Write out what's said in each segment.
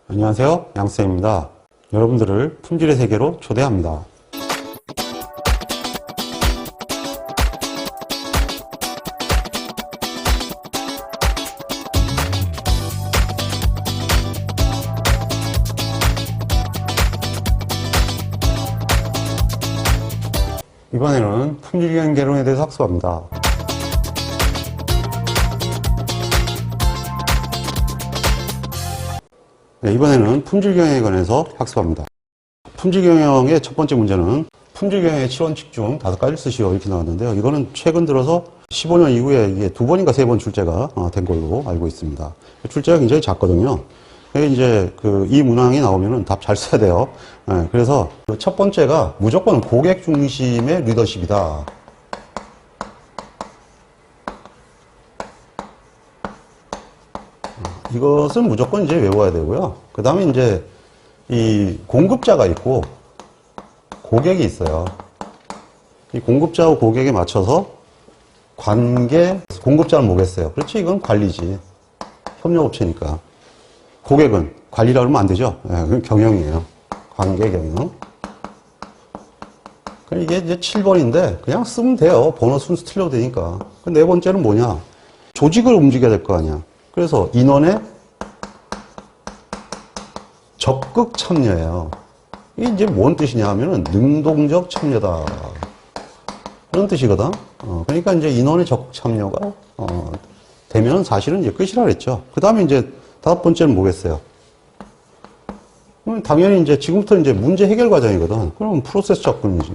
안녕하세요, 양쌤입니다. 여러분들을 품질의 세계로 초대합니다. 이번에는 품질기행 개론에 대해서 학습합니다. 네, 이번에는 품질경영에 관해서 학습합니다. 품질경영의 첫 번째 문제는 품질경영의 7원칙 중 5가지를 쓰시오 이렇게 나왔는데요. 이거는 최근 들어서 15년 이후에 이게 2번인가 3번 출제가 된 걸로 알고 있습니다. 출제가 굉장히 작거든요. 이제 이 문항이 나오면은 답 잘 써야 돼요. 네, 그래서 첫 번째가 무조건 고객 중심의 리더십이다. 이것은 무조건 이제 외워야 되고요. 그 다음에 이제 이 공급자가 있고 고객이 있어요. 이 공급자와 고객에 맞춰서 관계, 공급자는 뭐겠어요? 그렇지, 이건 관리지. 협력업체니까. 고객은 관리라 그러면 안 되죠. 네, 그건 경영이에요. 관계 경영. 이게 이제 7번인데 그냥 쓰면 돼요. 번호 순서 틀려도 되니까. 네 번째는 뭐냐? 조직을 움직여야 될 거 아니야. 그래서 인원의 적극 참여예요. 이게 이제 뭔 뜻이냐 하면은 능동적 참여다. 그런 뜻이거든. 그러니까 이제 인원의 적극 참여가 되면 사실은 이제 끝이라 그랬죠. 그 다음에 이제 5번째는 뭐겠어요? 당연히 이제 지금부터 이제 문제 해결 과정이거든. 그럼 프로세스 접근이지.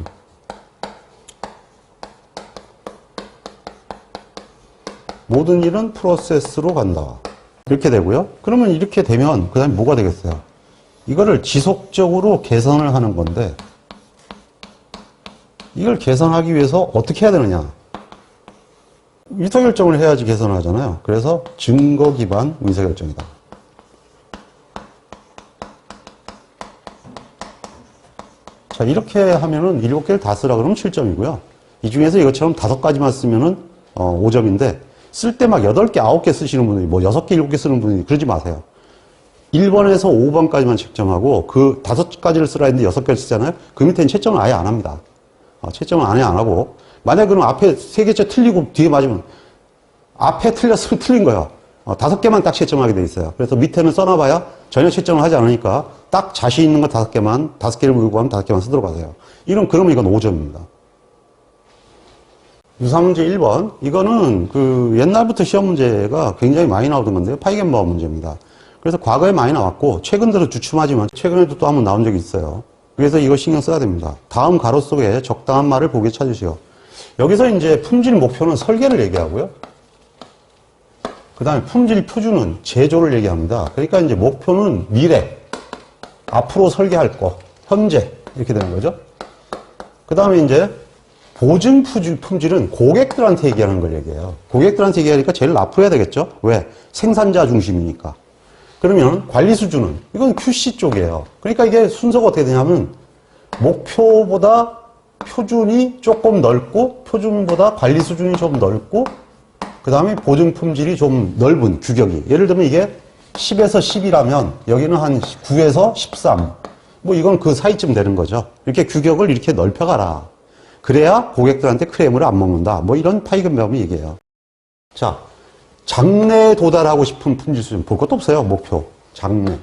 모든 일은 프로세스로 간다. 이렇게 되고요. 그러면 이렇게 되면 그 다음에 뭐가 되겠어요? 이거를 지속적으로 개선을 하는 건데 이걸 개선하기 위해서 어떻게 해야 되느냐? 의사결정을 해야지 개선을 하잖아요. 그래서 증거 기반 의사결정이다. 자, 이렇게 하면은 7개를 다 쓰라 그러면 7점이고요. 이 중에서 이것처럼 5가지만 쓰면은 5점인데 쓸 때 막 8개, 9개 쓰시는 분들이 뭐 6개, 7개 쓰는 분들이 그러지 마세요. 1번에서 5번까지만 채점하고 그 5가지를 쓰라 했는데 6개를 쓰잖아요. 그 밑에는 채점을 아예 안 합니다. 채점을 아예 안 하고 만약에 그럼 앞에 3개째 틀리고 뒤에 맞으면 앞에 틀렸으면 틀린 거예요. 5개만 딱 채점하게 돼 있어요. 그래서 밑에는 써놔봐야 전혀 채점을 하지 않으니까 딱 자신 있는 거 5개만, 5개를 물고 하면 5개만 쓰도록 하세요. 그러면 이건 5점입니다. 유사문제 1번. 이거는 옛날부터 시험 문제가 굉장히 많이 나오던 건데요. 파이겐바우 문제입니다. 그래서 과거에 많이 나왔고, 최근 들어 주춤하지만, 최근에도 또 한번 나온 적이 있어요. 그래서 이거 신경 써야 됩니다. 다음 가로 속에 적당한 말을 보기 찾으시오. 여기서 이제 품질 목표는 설계를 얘기하고요. 그 다음에 품질 표준은 제조를 얘기합니다. 그러니까 이제 목표는 미래, 앞으로 설계할 거, 현재, 이렇게 되는 거죠. 그 다음에 이제 보증 품질은 고객들한테 얘기하는 걸 얘기해요. 고객들한테 얘기하니까 제일 앞으로 해야 되겠죠? 왜? 생산자 중심이니까. 그러면 관리 수준은, 이건 QC 쪽이에요. 그러니까 이게 순서가 어떻게 되냐면, 목표보다 표준이 조금 넓고, 표준보다 관리 수준이 좀 넓고, 그 다음에 보증 품질이 좀 넓은 규격이. 예를 들면 이게 10에서 10이라면, 여기는 한 9에서 13. 뭐 이건 그 사이쯤 되는 거죠. 이렇게 규격을 이렇게 넓혀가라. 그래야 고객들한테 크레임을 안 먹는다. 뭐 이런 파이근바움이 얘기해요. 자, 장래에 도달하고 싶은 품질 수준. 볼 것도 없어요. 목표. 장래.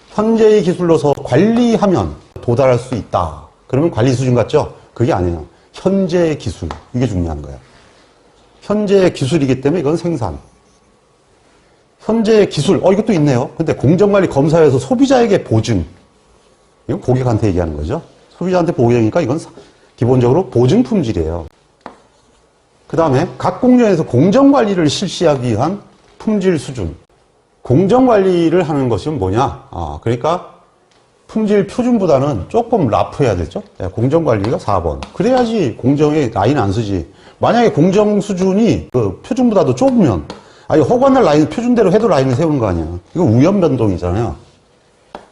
현재의 기술로서 관리하면 도달할 수 있다. 그러면 관리 수준 같죠? 그게 아니에요. 현재의 기술. 이게 중요한 거예요. 현재의 기술이기 때문에 이건 생산. 현재의 기술. 이것도 있네요. 근데 공정관리 검사에서 소비자에게 보증. 이건 고객한테 얘기하는 거죠. 소비자한테 보증이니까 이건 기본적으로 보증 품질이에요. 그 다음에 각 공정에서 공정관리를 실시하기 위한 품질 수준. 공정관리를 하는 것은 뭐냐? 그러니까 품질 표준보다는 조금 라프해야 되죠. 공정관리가 4번. 그래야지 공정에 라인 안 쓰지. 만약에 공정 수준이 표준보다도 좁으면 허가날 라인 표준대로 해도 라인을 세우는 거 아니야. 이거 우연 변동이잖아요.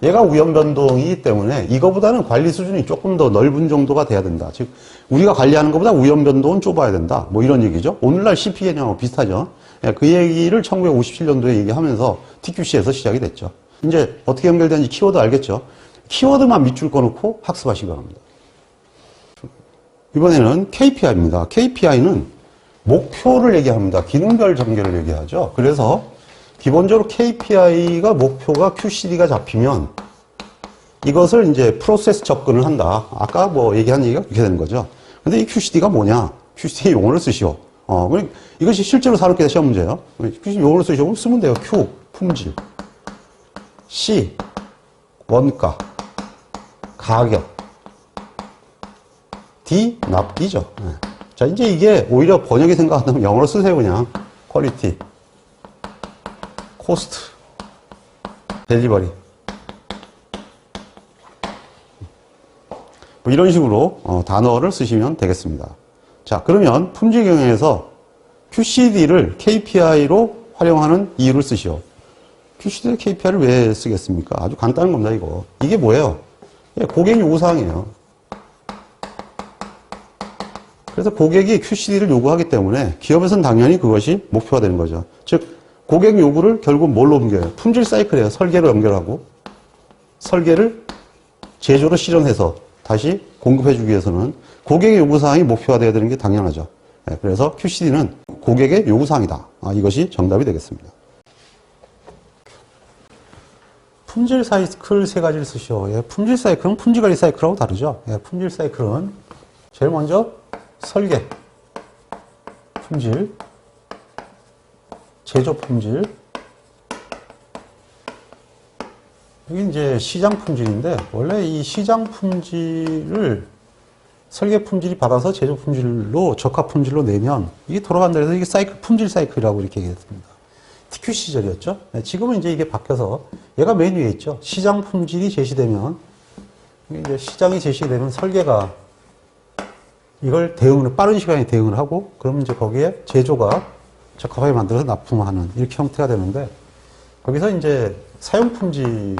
얘가 우연 변동이기 때문에 이거보다는 관리 수준이 조금 더 넓은 정도가 돼야 된다. 즉 우리가 관리하는 것보다 우연 변동은 좁아야 된다. 뭐 이런 얘기죠. 오늘날 CP 개념하고 비슷하죠. 그 얘기를 1957년도에 얘기하면서 TQC에서 시작이 됐죠. 이제 어떻게 연결되는지 키워드 알겠죠? 키워드만 밑줄 꺼놓고 학습하시기 바랍니다. 이번에는 KPI입니다. KPI는 목표를 얘기합니다. 기능별 전개를 얘기하죠. 그래서 기본적으로 KPI가 목표가 QCD가 잡히면 이것을 이제 프로세스 접근을 한다. 아까 뭐 얘기한 얘기가 그렇게 되는 거죠. 근데 이 QCD가 뭐냐? QCD 용어를 쓰시오. 이것이 실제로 산업계에 시험 문제예요. QCD 용어를 쓰시오. 쓰면 돼요. Q, 품질. C, 원가. 가격. D, 납기죠. 네. 자, 이제 이게 오히려 번역이 생각한다면 영어로 쓰세요, 그냥. 퀄리티, 코스트, 델리버리. 뭐 이런 식으로 단어를 쓰시면 되겠습니다. 자, 그러면 품질 경영에서 QCD를 KPI로 활용하는 이유를 쓰시오. QCD를 KPI를 왜 쓰겠습니까? 아주 간단한 겁니다, 이거. 이게 뭐예요? 고객 요구사항이에요. 그래서 고객이 QCD를 요구하기 때문에 기업에서는 당연히 그것이 목표가 되는 거죠. 즉, 고객 요구를 결국 뭘로 옮겨요? 품질 사이클이에요. 설계로 연결하고, 설계를 제조로 실현해서 다시 공급해주기 위해서는 고객의 요구사항이 목표가 되어야 되는 게 당연하죠. 그래서 QCD는 고객의 요구사항이다. 이것이 정답이 되겠습니다. 품질 사이클 세 가지를 쓰시오. 품질 사이클은 품질관리 사이클하고 다르죠. 품질 사이클은 제일 먼저 설계, 품질, 제조 품질, 여기 이제 시장 품질인데, 원래 이 시장 품질을 설계 품질이 받아서 제조 품질로, 적합 품질로 내면 이게 돌아간다 해서 이게 사이클, 품질 사이클이라고 이렇게 얘기했습니다. TQ 시절이었죠. 지금은 이제 이게 바뀌어서 얘가 맨 위에 있죠. 시장 품질이 제시되면, 이제 시장이 제시되면 설계가 이걸 빠른 시간에 대응을 하고, 그러면 이제 거기에 제조가 적합하게 만들어서 납품하는 이렇게 형태가 되는데, 거기서 이제 사용 품질이라는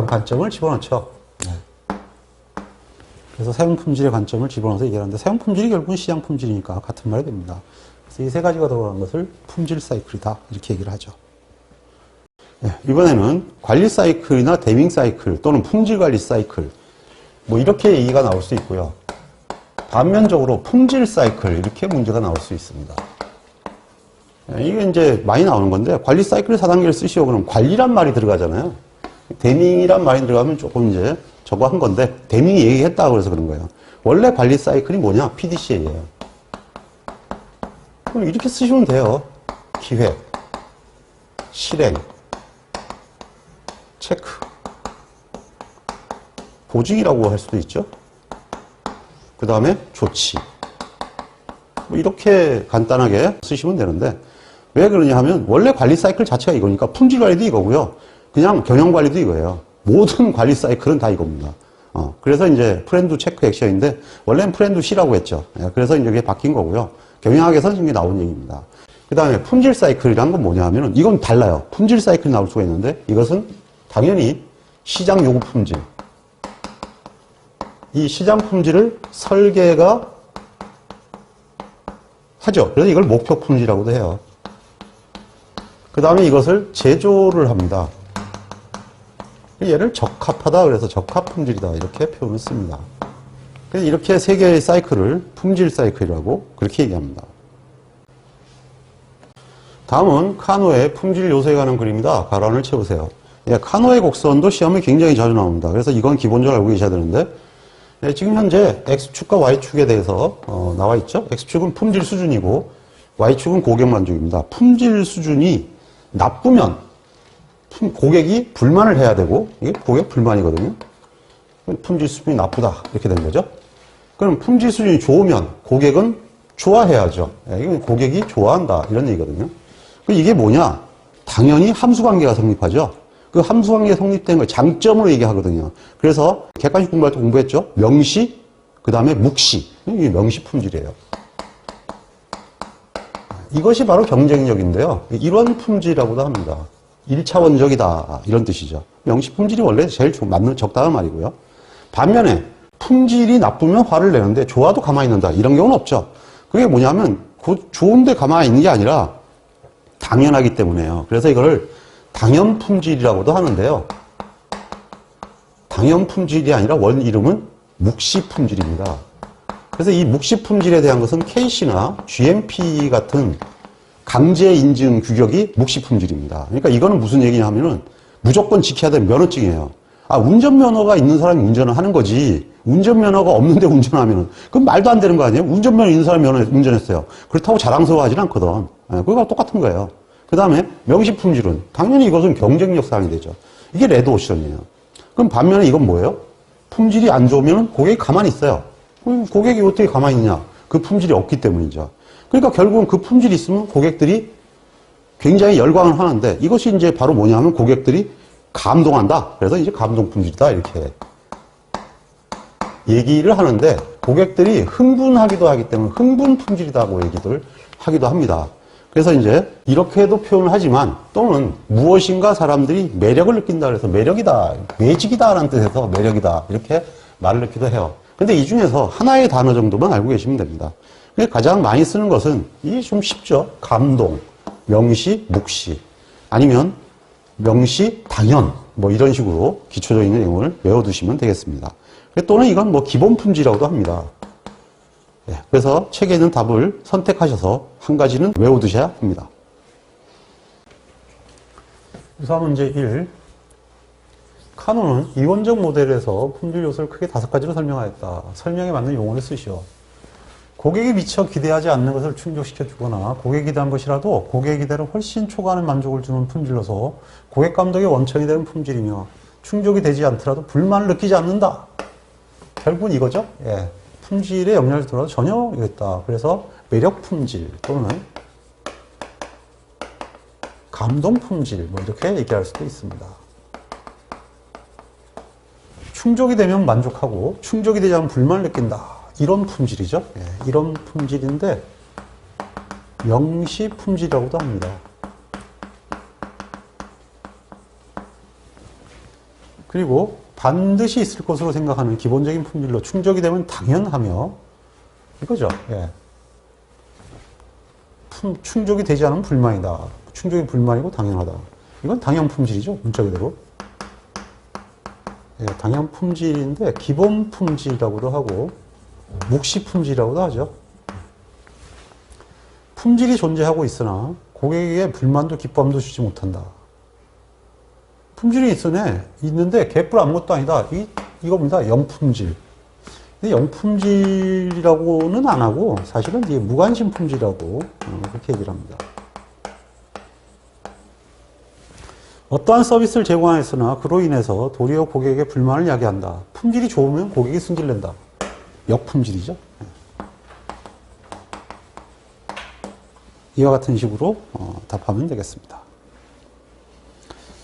관점을 집어넣죠. 그래서 사용 품질의 관점을 집어넣어서 얘기하는데, 사용 품질이 결국은 시장 품질이니까 같은 말이 됩니다. 그래서 이 세 가지가 들어간 것을 품질 사이클이다 이렇게 얘기를 하죠. 이번에는 관리 사이클이나 대밍 사이클 또는 품질 관리 사이클 뭐 이렇게 얘기가 나올 수 있고요. 반면적으로 품질 사이클 이렇게 문제가 나올 수 있습니다. 이게 이제 많이 나오는 건데, 관리 사이클 4단계를 쓰시오. 그럼 관리란 말이 들어가잖아요. 대밍이란 말이 들어가면 조금 이제 저거 한 건데, 대밍이 얘기했다고 그래서 그런 거예요. 원래 관리 사이클이 뭐냐? PDCA예요. 그럼 이렇게 쓰시면 돼요. 기획, 실행, 체크, 보증이라고 할 수도 있죠. 그 다음에 조치. 뭐 이렇게 간단하게 쓰시면 되는데, 왜 그러냐 하면 원래 관리 사이클 자체가 이거니까 품질 관리도 이거고요. 그냥 경영 관리도 이거예요. 모든 관리 사이클은 다 이겁니다. 그래서 이제 프렌드 체크 액션인데, 원래는 프렌드 C라고 했죠. 그래서 이제 이게 바뀐 거고요. 경영학에서는 이게 나온 얘기입니다. 그 다음에 품질 사이클이란 건 뭐냐 하면은 이건 달라요. 품질 사이클이 나올 수가 있는데, 이것은 당연히 시장 요구 품질. 이 시장 품질을 설계가 하죠. 그래서 이걸 목표 품질이라고도 해요. 그 다음에 이것을 제조를 합니다. 얘를 적합하다 그래서 적합 품질이다 이렇게 표현을 씁니다. 그래서 이렇게 세 개의 사이클을 품질 사이클이라고 그렇게 얘기합니다. 다음은 카노의 품질 요소에 관한 그림이다. 가로안을 채우세요. 카노의 곡선도 시험에 굉장히 자주 나옵니다. 그래서 이건 기본적으로 알고 계셔야 되는데, 지금 현재 X축과 Y축에 대해서 나와 있죠. X축은 품질 수준이고 Y축은 고객 만족입니다. 품질 수준이 나쁘면 고객이 불만을 해야 되고, 이게 고객 불만이거든요. 품질 수준이 나쁘다 이렇게 된 거죠. 그럼 품질 수준이 좋으면 고객은 좋아해야죠. 이건 고객이 좋아한다 이런 얘기거든요. 이게 뭐냐? 당연히 함수관계가 성립하죠. 그 함수관계가 성립된 걸 장점으로 얘기하거든요. 그래서 객관식 공부할 때 공부했죠. 명시, 그 다음에 묵시. 이게 명시 품질이에요. 이것이 바로 경쟁력인데요. 이런 품질이라고도 합니다. 1차원적이다 이런 뜻이죠. 명시 품질이 원래 제일 맞는 적당한 말이고요. 반면에 품질이 나쁘면 화를 내는데 좋아도 가만히 있는다 이런 경우는 없죠. 그게 뭐냐면 좋은데 가만히 있는 게 아니라 당연하기 때문에요. 그래서 이거를 당연품질이라고도 하는데요. 당연품질이 아니라 원 이름은 묵시품질입니다. 그래서 이 묵시품질에 대한 것은 KC나 GMP 같은 강제 인증 규격이 묵시품질입니다. 그러니까 이거는 무슨 얘기냐 하면은 무조건 지켜야 되는 면허증이에요. 아, 운전면허가 있는 사람이 운전을 하는 거지. 운전면허가 없는데 운전하면은. 그건 말도 안 되는 거 아니에요? 운전면허 있는 사람이 운전했어요. 그렇다고 자랑스러워하지는 않거든. 그거가 똑같은 거예요. 그 다음에 명시품질은 당연히 이것은 경쟁력 사항이 되죠. 이게 레드오션이에요. 그럼 반면에 이건 뭐예요? 품질이 안 좋으면 고객이 가만히 있어요. 그럼 고객이 어떻게 가만히 있냐? 그 품질이 없기 때문이죠. 그러니까 결국은 그 품질이 있으면 고객들이 굉장히 열광을 하는데 이것이 이제 바로 뭐냐 하면 고객들이 감동한다. 그래서 이제 감동 품질이다. 이렇게 얘기를 하는데 고객들이 흥분하기도 하기 때문에 흥분 품질이다고 얘기를 하기도 합니다. 그래서 이제 이렇게도 표현을 하지만 또는 무엇인가 사람들이 매력을 느낀다 그래서 매력이다, 매직이다 라는 뜻에서 매력이다 이렇게 말을 넣기도 해요. 근데 이 중에서 하나의 단어 정도만 알고 계시면 됩니다. 가장 많이 쓰는 것은 이게 좀 쉽죠. 감동, 명시, 묵시 아니면 명시, 당연 뭐 이런 식으로 기초적인 내용을 외워두시면 되겠습니다. 또는 이건 뭐 기본 품질이라고도 합니다. 네, 그래서 책에 있는 답을 선택하셔서 한 가지는 외워두셔야 합니다. 유사 문제 1. 카노는 이원적 모델에서 품질 요소를 크게 5가지로 설명하였다. 설명에 맞는 용어를 쓰시오. 고객이 미처 기대하지 않는 것을 충족시켜 주거나 고객이 기대한 것이라도 고객의 기대를 훨씬 초과하는 만족을 주는 품질로서 고객 감독의 원천이 되는 품질이며 충족이 되지 않더라도 불만을 느끼지 않는다. 결국은 이거죠. 예. 품질에 영향을 주더라도 전혀 이겠다. 그래서 매력 품질 또는 감동 품질 뭐 이렇게 얘기할 수도 있습니다. 충족이 되면 만족하고 충족이 되지 않으면 불만을 느낀다. 이런 품질이죠. 예. 이런 품질인데 명시 품질이라고도 합니다. 그리고 반드시 있을 것으로 생각하는 기본적인 품질로 충족이 되면 당연하며 이거죠. 예. 충족이 되지 않으면 불만이다. 충족이 불만이고 당연하다. 이건 당연 품질이죠. 문자 그대로. 예, 당연 품질인데 기본 품질이라고도 하고 묵시 품질이라고도 하죠. 품질이 존재하고 있으나 고객에게 불만도 기쁨도 주지 못한다. 품질이 있는데 개뿔 아무것도 아니다. 이겁니다. 영품질. 근데 영품질이라고는 안 하고 사실은 이게 무관심 품질이라고 그렇게 얘기를 합니다. 어떠한 서비스를 제공하였으나 그로 인해서 도리어 고객에게 불만을 야기한다. 품질이 좋으면 고객이 승질낸다. 역품질이죠. 이와 같은 식으로 답하면 되겠습니다.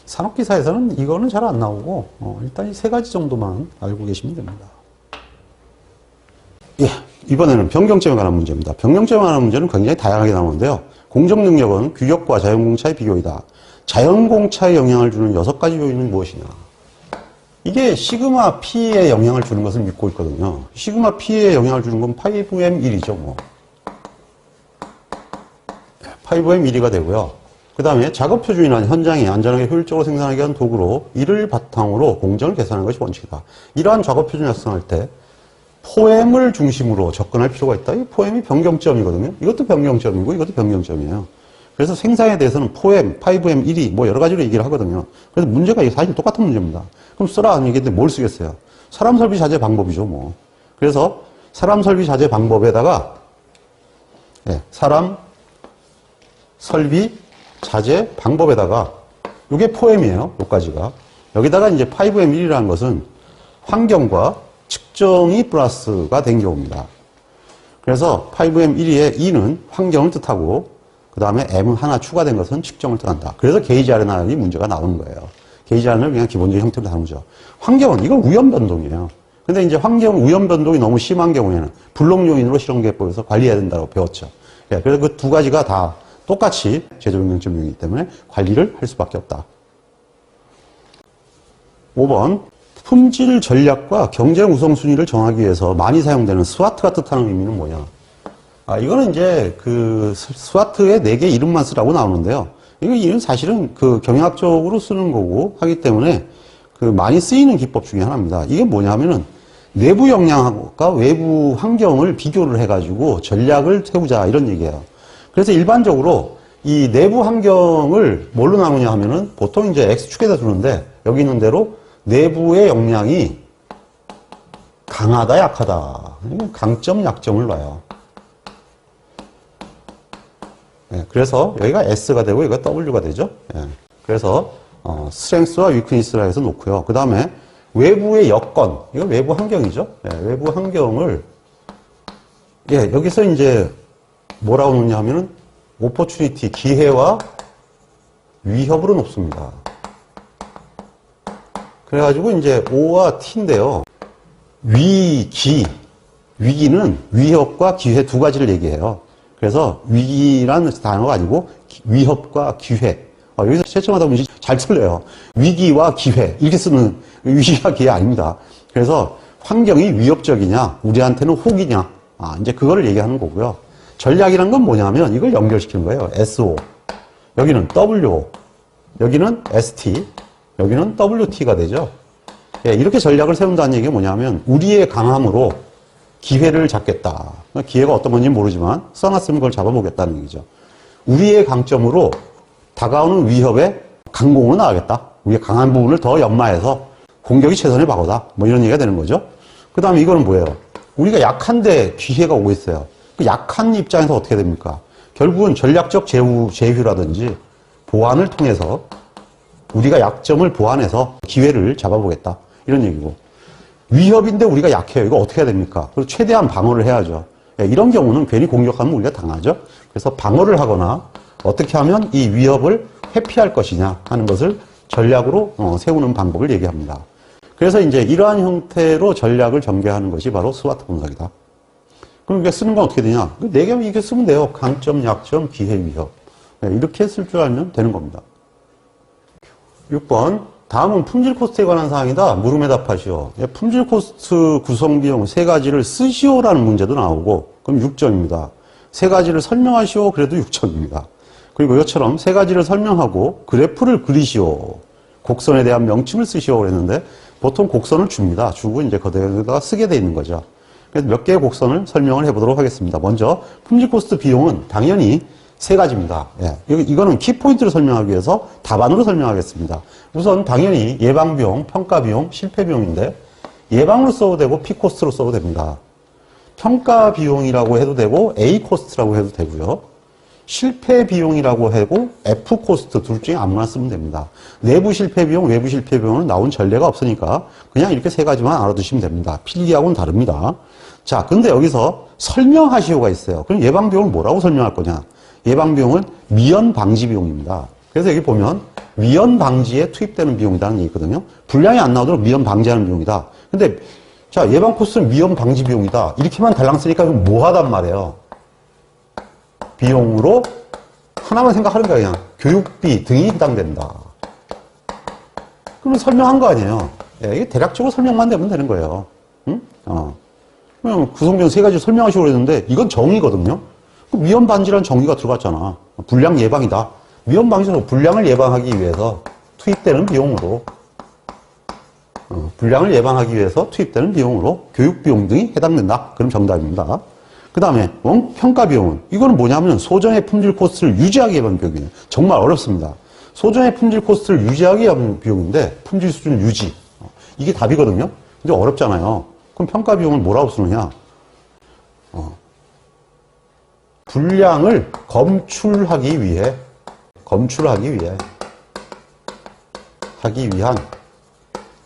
산업기사에서는 이거는 잘 안 나오고 일단 이 3가지 정도만 알고 계시면 됩니다. 예, 이번에는 변경점에 관한 문제입니다. 변경점에 관한 문제는 굉장히 다양하게 나오는데요. 공정능력은 규격과 자연공차의 비교이다. 자연공차에 영향을 주는 6가지 요인은 무엇이냐. 이게 시그마 P에 영향을 주는 것을 믿고 있거든요. 시그마 P에 영향을 주는 건 5M1이죠. 뭐. 5M1가 되고요. 그 다음에 작업 표준이란 현장에 안전하게 효율적으로 생산하기 위한 도구로 이를 바탕으로 공정을 계산하는 것이 원칙이다. 이러한 작업 표준을 작성할 때 포엠을 중심으로 접근할 필요가 있다. 이 포엠이 변경점이거든요. 이것도 변경점이고 이것도 변경점이에요. 그래서 생산에 대해서는 포엠, 5M1이 뭐 여러 가지로 얘기를 하거든요. 그래서 문제가 사실 똑같은 문제입니다. 그럼 쓰라 안 얘기했는데 뭘 쓰겠어요? 사람 설비 자재 방법이죠, 뭐. 그래서 사람 설비 자재 방법에다가 사람 설비 자재 방법에다가 이게 포엠이에요. 요까지가. 여기다가 이제 5M1이라는 것은 환경과 측정이 플러스가 된 경우입니다. 그래서 5M1의 2는 환경을 뜻하고 그 다음에 M은 하나 추가된 것은 측정을 뜻한다. 그래서 게이지 RNR이 문제가 나오는 거예요. 게이지 RNR을 그냥 기본적인 형태로 다루죠. 환경은 이건 우연 변동이에요. 근데 이제 환경 우연 변동이 너무 심한 경우에는 불능 요인으로 실험계법에서 관리해야 된다고 배웠죠. 그래서 그 2가지가 다 똑같이 제조변경점이기 때문에 관리를 할 수밖에 없다. 5번 품질 전략과 경쟁 우선순위를 정하기 위해서 많이 사용되는 스와트가 뜻하는 의미는 뭐냐. 이거는 이제 그 스와트의 4개 이름만 쓰라고 나오는데요. 이건 사실은 그 경영학적으로 쓰는 거고 하기 때문에 그 많이 쓰이는 기법 중에 하나입니다. 이게 뭐냐면은 내부 역량과 외부 환경을 비교를 해가지고 전략을 세우자 이런 얘기예요. 그래서 일반적으로 이 내부 환경을 뭘로 나누냐 하면은 보통 이제 X축에다 두는데 여기 있는 대로 내부의 역량이 강하다, 약하다. 강점, 약점을 봐요. 예, 그래서 여기가 S가 되고 여기가 W가 되죠. 예, 그래서 스트렝스와 위크니스라 해서 놓고요. 그 다음에 외부의 여건, 이거 외부 환경이죠. 예, 외부 환경을 여기서 이제 뭐라고 놓냐 하면은 오퍼추니티, 기회와 위협으로 놓습니다. 그래가지고 이제 O와 T인데요. 위기는 위협과 기회 두 가지를 얘기해요. 그래서 위기라는 단어가 아니고 위협과 기회. 여기서 채점하다 보면 잘 틀려요. 위기와 기회 이렇게 쓰는 위기와 기회 아닙니다. 그래서 환경이 위협적이냐 우리한테는 혹이냐 이제 그거를 얘기하는 거고요. 전략이란 건 뭐냐면 이걸 연결시키는 거예요. SO 여기는 WO 여기는 ST 여기는 WT가 되죠. 이렇게 전략을 세운다는 얘기가 뭐냐면 우리의 강함으로 기회를 잡겠다. 기회가 어떤 건지 모르지만 써놨으면 그걸 잡아보겠다는 얘기죠. 우리의 강점으로 다가오는 위협에 강공을 나가겠다. 우리의 강한 부분을 더 연마해서 공격이 최선의 방어다. 뭐 이런 얘기가 되는 거죠. 그 다음에 이거는 뭐예요? 우리가 약한데 기회가 오고 있어요. 그 약한 입장에서 어떻게 됩니까? 결국은 전략적 제휴라든지 보완을 통해서 우리가 약점을 보완해서 기회를 잡아보겠다. 이런 얘기고. 위협인데 우리가 약해요. 이거 어떻게 해야 됩니까? 그래서 최대한 방어를 해야죠. 이런 경우는 괜히 공격하면 우리가 당하죠. 그래서 방어를 하거나 어떻게 하면 이 위협을 회피할 것이냐 하는 것을 전략으로 세우는 방법을 얘기합니다. 그래서 이제 이러한 형태로 전략을 전개하는 것이 바로 스와트 분석이다. 그럼 이게 쓰는 건 어떻게 되냐? 네 개만 이렇게 쓰면 돼요. 강점, 약점, 기회, 위협. 이렇게 쓸 줄 알면 되는 겁니다. 6번. 다음은 품질 코스트에 관한 사항이다. 물음에 답하시오. 품질 코스트 구성 비용 세 가지를 쓰시오라는 문제도 나오고, 그럼 6점입니다. 세 가지를 설명하시오. 그래도 6점입니다. 그리고 이처럼 세 가지를 설명하고 그래프를 그리시오. 곡선에 대한 명칭을 쓰시오. 그랬는데, 보통 곡선을 줍니다. 주고 이제 거기다가 쓰게 돼 있는 거죠. 그래서 몇 개의 곡선을 설명을 해보도록 하겠습니다. 먼저, 품질 코스트 비용은 당연히 세 가지입니다. 이거는 키포인트를 설명하기 위해서 답안으로 설명하겠습니다. 우선 당연히 예방비용, 평가비용, 실패비용인데 예방으로 써도 되고 P코스트로 써도 됩니다. 평가비용이라고 해도 되고 A코스트라고 해도 되고요. 실패비용이라고 하고 F코스트 둘 중에 아무나 쓰면 됩니다. 내부 실패비용, 외부 실패비용은 나온 전례가 없으니까 그냥 이렇게 세 가지만 알아두시면 됩니다. 필기하고는 다릅니다. 자, 근데 여기서 설명하시오가 있어요. 그럼 예방비용을 뭐라고 설명할 거냐? 예방비용은 미연 방지 비용입니다. 그래서 여기 보면 미연 방지에 투입되는 비용이라는 얘기 있거든요. 분량이 안 나오도록 미연 방지하는 비용이다. 근데 자, 예방 코스는 미연 방지 비용이다. 이렇게만 달랑 쓰니까 이건 뭐 하단 말이에요. 비용으로 하나만 생각하는 거야. 그냥 교육비 등이 해당된다. 그러면 설명한 거 아니에요. 이게 대략적으로 설명만 되면 되는 거예요. 응? 그냥 구성비용 세 가지 설명하시고 그랬는데 이건 정의거든요. 위험 방지라는 정의가 들어갔잖아. 불량 예방이다. 위험 방지는 불량을 예방하기 위해서 투입되는 비용으로 불량을 예방하기 위해서 투입되는 비용으로 교육비용 등이 해당된다. 그럼 정답입니다. 그 다음에 평가비용은 이거는 뭐냐면 소정의 품질 코스트를 유지하기 위한 비용이에요. 정말 어렵습니다. 소정의 품질 코스트를 유지하기 위한 비용인데 품질 수준 유지 이게 답이거든요. 근데 어렵잖아요. 그럼 평가비용을 뭐라고 쓰느냐? 불량을 검출하기 위한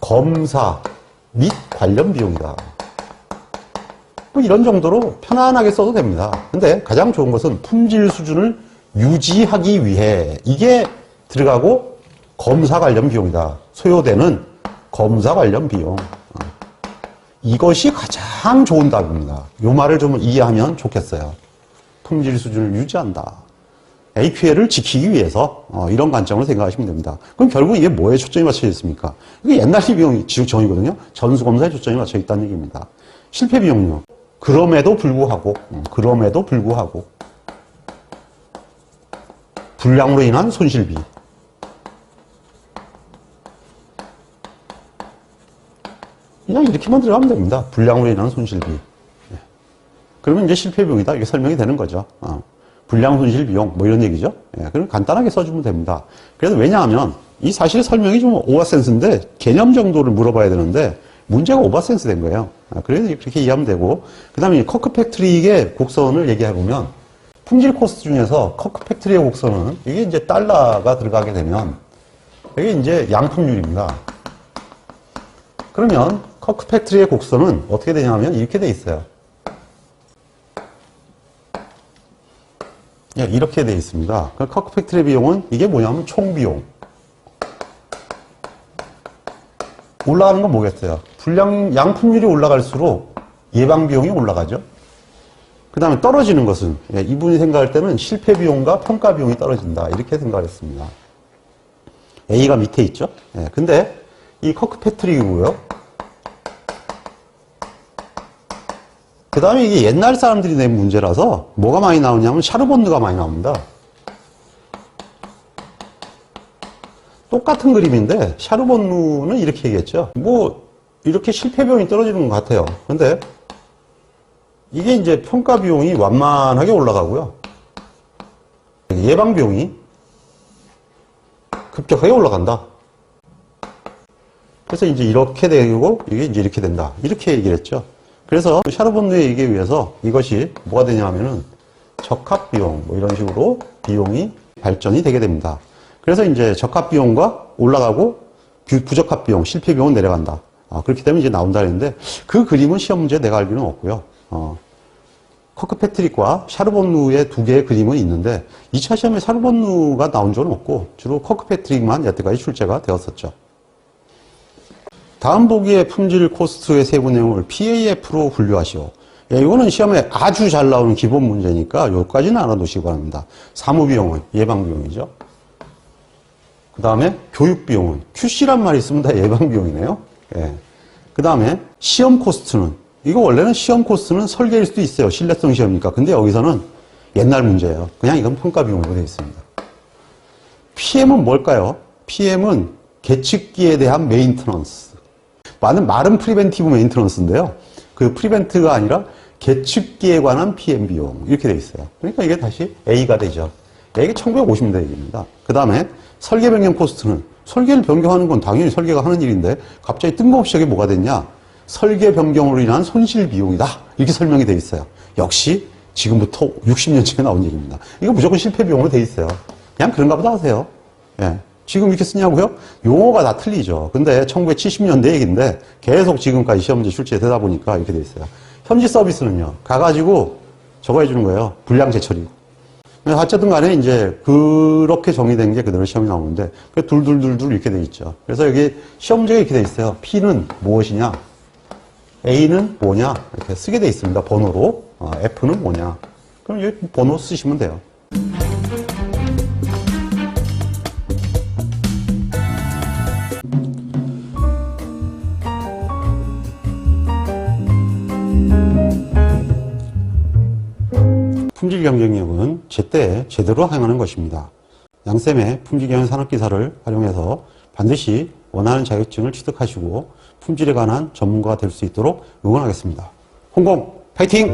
검사 및 관련 비용이다. 뭐 이런 정도로 편안하게 써도 됩니다. 근데 가장 좋은 것은 품질 수준을 유지하기 위해 이게 들어가고 검사 관련 비용이다. 소요되는 검사 관련 비용. 이것이 가장 좋은 답입니다. 이 말을 좀 이해하면 좋겠어요. 품질 수준을 유지한다. AQL을 지키기 위해서 이런 관점으로 생각하시면 됩니다. 그럼 결국 이게 뭐에 초점이 맞춰져 있습니까? 이게 옛날 비용이 지적정이거든요. 전수검사에 초점이 맞춰 있다는 얘기입니다. 실패비용요. 그럼에도 불구하고 불량으로 인한 손실비. 그냥 이렇게만 들어가면 됩니다. 불량으로 인한 손실비. 예. 그러면 이제 실패비용이다. 이게 설명이 되는 거죠. 불량 손실 비용 뭐 이런 얘기죠. 예. 그럼 간단하게 써주면 됩니다. 그래서 왜냐하면 이 사실 설명이 좀 오버센스인데 개념 정도를 물어봐야 되는데 문제가 오버센스 된 거예요. 그래서 그렇게 이해하면 되고, 그 다음에 커크 팩트리의 곡선을 얘기해보면 품질 코스트 중에서 커크 팩트리의 곡선은 이게 이제 달러가 들어가게 되면 이게 이제 양품률입니다. 그러면 커크 팩트리의 곡선은 어떻게 되냐면 이렇게 돼 있어요. 예, 이렇게 돼 있습니다. 커크 팩트리 비용은 이게 뭐냐면 총비용. 올라가는 건 뭐겠어요? 양품률이 올라갈수록 예방비용이 올라가죠. 그 다음에 떨어지는 것은, 예, 이분이 생각할 때는 실패비용과 평가비용이 떨어진다. 이렇게 생각했습니다. A가 밑에 있죠. 예, 근데 이 커크 팩트리고요. 그 다음에 이게 옛날 사람들이 낸 문제라서 뭐가 많이 나오냐면 샤르본느가 많이 나옵니다. 똑같은 그림인데 샤르본느는 이렇게 얘기했죠. 뭐 이렇게 실패비용이 떨어지는 것 같아요. 근데 이게 이제 평가비용이 완만하게 올라가고요. 예방비용이 급격하게 올라간다. 그래서 이제 이렇게 되고 이게 이제 이렇게 된다. 이렇게 얘기를 했죠. 그래서 샤르본느에 의해 의해서 이것이 뭐가 되냐 하면은 적합비용 뭐 이런 식으로 비용이 발전이 되게 됩니다. 그래서 이제 적합비용과 올라가고 부적합비용, 실패비용은 내려간다. 그렇기 때문에 이제 나온다 했는데 그 그림은 시험 문제에 내가 알기로는 없고요. 커크 패트릭과 샤르본느의 두 개의 그림은 있는데 2차 시험에 샤르본느가 나온 적은 없고 주로 커크 패트릭만 여태까지 출제가 되었었죠. 다음 보기의 품질 코스트의 세부 내용을 PAF로 분류하시오. 예, 이거는 시험에 아주 잘 나오는 기본 문제니까 여기까지는 알아두시기 바랍니다. 사무비용은 예방비용이죠. 그 다음에 교육비용은 QC란 말이 있으면 다 예방비용이네요. 예. 그 다음에 시험 코스트는, 이거 원래는 시험 코스트는 설계일 수도 있어요. 신뢰성 시험이니까. 근데 여기서는 옛날 문제예요. 그냥 이건 평가비용으로 되어 있습니다. PM은 뭘까요? PM은 계측기에 대한 메인터넌스. 말은 프리벤티브 메인터넌스인데요. 그 프리벤트가 아니라 계측기에 관한 PM 비용. 이렇게 되어 있어요. 그러니까 이게 다시 A가 되죠. 이게 1950년대 얘기입니다. 그 다음에 설계 변경 코스트는, 설계를 변경하는 건 당연히 설계가 하는 일인데 갑자기 뜬금없이 이게 뭐가 됐냐? 설계 변경으로 인한 손실 비용이다. 이렇게 설명이 되어 있어요. 역시 지금부터 60년 전에 나온 얘기입니다. 이거 무조건 실패 비용으로 되어 있어요. 그냥 그런가 보다 하세요. 예. 지금 이렇게 쓰냐고요? 용어가 다 틀리죠. 근데 1970년대 얘기인데 계속 지금까지 시험 문제 출제되다 보니까 이렇게 되어 있어요. 현지 서비스는요, 가가지고 저거 해주는 거예요. 불량 재처리. 어쨌든 간에 이제 그렇게 정의된 게 그대로 시험이 나오는데 둘둘둘둘 이렇게 돼 있죠. 그래서 여기 시험 문제가 이렇게 돼 있어요. P는 무엇이냐? A는 뭐냐? 이렇게 쓰게 돼 있습니다. 번호로. F는 뭐냐? 그럼 여기 번호 쓰시면 돼요. 품질 경쟁력은 제때에 제대로 행하는 것입니다. 양쌤의 품질 경영 산업기사를 활용해서 반드시 원하는 자격증을 취득하시고 품질에 관한 전문가가 될 수 있도록 응원하겠습니다. 홍콩 파이팅!